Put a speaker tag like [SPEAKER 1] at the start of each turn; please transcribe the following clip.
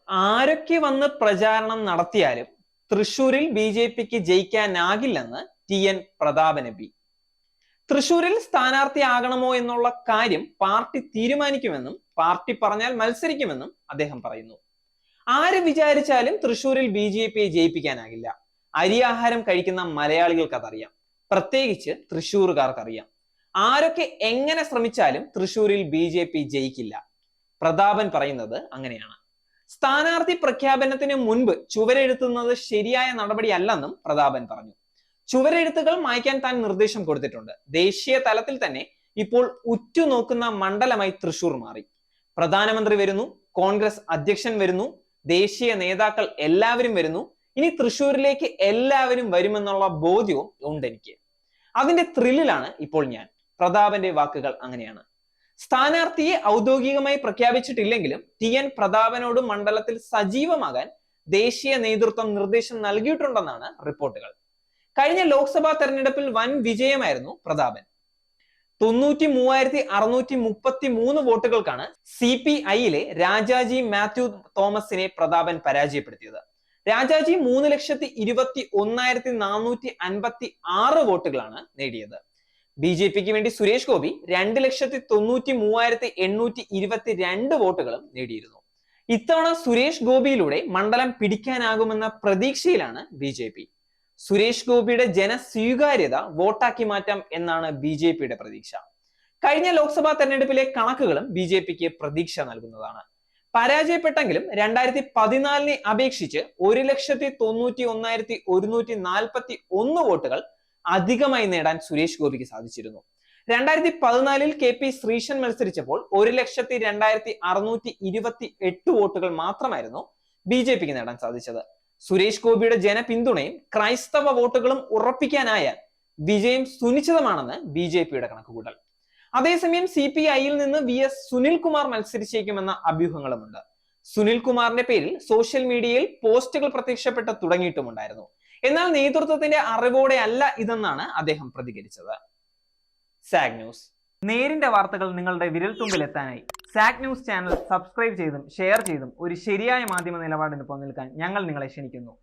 [SPEAKER 1] ആരൊക്കെ വന്ന് പ്രചാരണം നടത്തിയാലും തൃശൂരിൽ ബി.ജെ.പിക്ക് ജയിക്കാനാകില്ലെന്ന് ടി.എൻ. പ്രതാപൻ എം.പി. തൃശൂരിൽ സ്ഥാനാർത്ഥിയാകണമോ എന്നുള്ള കാര്യം പാർട്ടി തീരുമാനിക്കുമെന്നും പാർട്ടി പറഞ്ഞാൽ മത്സരിക്കുമെന്നും അദ്ദേഹം പറയുന്നു. ആര് വിചാരിച്ചാലും തൃശൂരിൽ ബി.ജെ.പിയെ ജയിപ്പിക്കാനാകില്ല. അരിയാഹാരം കഴിക്കുന്ന മലയാളികൾക്ക് അതറിയാം, പ്രത്യേകിച്ച് തൃശൂറുകാർക്കറിയാം. ആരൊക്കെ എങ്ങനെ ശ്രമിച്ചാലും തൃശൂരിൽ ബി.ജെ.പി ജയിക്കില്ല. പ്രതാപൻ പറയുന്നത് അങ്ങനെയാണ്. സ്ഥാനാർത്ഥി പ്രഖ്യാപനത്തിന് മുൻപ് ചുവരെഴുത്തുന്നത് ശരിയായ നടപടിയല്ലെന്നും പ്രതാപൻ പറഞ്ഞു. ചുവരെഴുത്തുകൾ മായ്ക്കാൻ താൻ നിർദ്ദേശം കൊടുത്തിട്ടുണ്ട്. ദേശീയ തലത്തിൽ തന്നെ ഇപ്പോൾ ഉറ്റുനോക്കുന്ന മണ്ഡലമായി തൃശൂർ മാറി. പ്രധാനമന്ത്രി വരുന്നു, കോൺഗ്രസ് അധ്യക്ഷൻ വരുന്നു, ദേശീയ നേതാക്കൾ എല്ലാവരും വരുന്നു. ഇനി തൃശൂരിലേക്ക് എല്ലാവരും വരുമെന്നുള്ള ബോധ്യവും ഉണ്ട് എനിക്ക്. അതിന്റെ ത്രില്ലിലാണ് ഇപ്പോൾ ഞാൻ. പ്രതാപന്റെ വാക്കുകൾ അങ്ങനെയാണ്. സ്ഥാനാർത്ഥിയെ ഔദ്യോഗികമായി പ്രഖ്യാപിച്ചിട്ടില്ലെങ്കിലും ടി.എൻ. പ്രതാപനോട് മണ്ഡലത്തിൽ സജീവമാകാൻ ദേശീയ നേതൃത്വം നിർദ്ദേശം നൽകിയിട്ടുണ്ടെന്നാണ് റിപ്പോർട്ടുകൾ. കഴിഞ്ഞ ലോക്സഭാ തെരഞ്ഞെടുപ്പിൽ വൻ വിജയമായിരുന്നു പ്രതാപൻ. 93,633 വോട്ടുകൾക്കാണ് CPIയിലെ രാജാജി മാത്യു തോമസിനെ പ്രതാപൻ പരാജയപ്പെടുത്തിയത്. രാജാജി 3,21,456 വോട്ടുകളാണ് നേടിയത്. ബി.ജെ.പിക്ക് വേണ്ടി സുരേഷ് ഗോപി 2,93,822 വോട്ടുകളും നേടിയിരുന്നു. ഇത്തവണ സുരേഷ് ഗോപിയിലൂടെ മണ്ഡലം പിടിക്കാനാകുമെന്ന പ്രതീക്ഷയിലാണ് ബി.ജെ.പി. സുരേഷ് ഗോപിയുടെ ജനസ്വീകാര്യത വോട്ടാക്കി മാറ്റാം എന്നാണ് ബി.ജെ.പിയുടെ പ്രതീക്ഷ. കഴിഞ്ഞ ലോക്സഭാ തെരഞ്ഞെടുപ്പിലെ കണക്കുകളും ബി.ജെ.പിക്ക് പ്രതീക്ഷ നൽകുന്നതാണ്. പരാജയപ്പെട്ടെങ്കിലും 2014 അപേക്ഷിച്ച് 1,91,141 വോട്ടുകൾ അധികമായി നേടാൻ സുരേഷ് ഗോപിക്ക് സാധിച്ചിരുന്നു. 2014 KP ശ്രീശൻ മത്സരിച്ചപ്പോൾ 1,02,628 വോട്ടുകൾ മാത്രമായിരുന്നു ബി.ജെ.പിക്ക് നേടാൻ സാധിച്ചത്. സുരേഷ് ഗോപിയുടെ ജനപിന്തുണയും ക്രൈസ്തവ വോട്ടുകളും ഉറപ്പിക്കാനായാൽ വിജയം സുനിശ്ചിതമാണെന്ന് ബി.ജെ.പിയുടെ കണക്കുകൂട്ടൽ. അതേസമയം CPIയിൽ നിന്ന് VS സുനിൽകുമാർ മത്സരിച്ചേക്കുമെന്ന അഭ്യൂഹങ്ങളുമുണ്ട്. സുനിൽകുമാറിന്റെ പേരിൽ സോഷ്യൽ മീഡിയയിൽ പോസ്റ്റുകൾ പ്രത്യക്ഷപ്പെട്ട് തുടങ്ങിയിട്ടുമുണ്ടായിരുന്നു. എന്നാൽ നേതൃത്വത്തിന്റെ അറിവോടെ അല്ല ഇതെന്നാണ് അദ്ദേഹം പ്രതികരിച്ചത്. Zag news. നേരിന്റെ വാർത്തകൾ നിങ്ങളുടെ വിരൽത്തുമ്പിൽ എത്താനായി സാഗ് ന്യൂസ് ചാനൽ സബ്സ്ക്രൈബ് ചെയ്തും ഷെയർ ചെയ്തും ഒരു ശരിയായ മാധ്യമ നിലപാടിന് നിൽക്കാൻ ഞങ്ങൾ നിങ്ങളെ ക്ഷണിക്കുന്നു.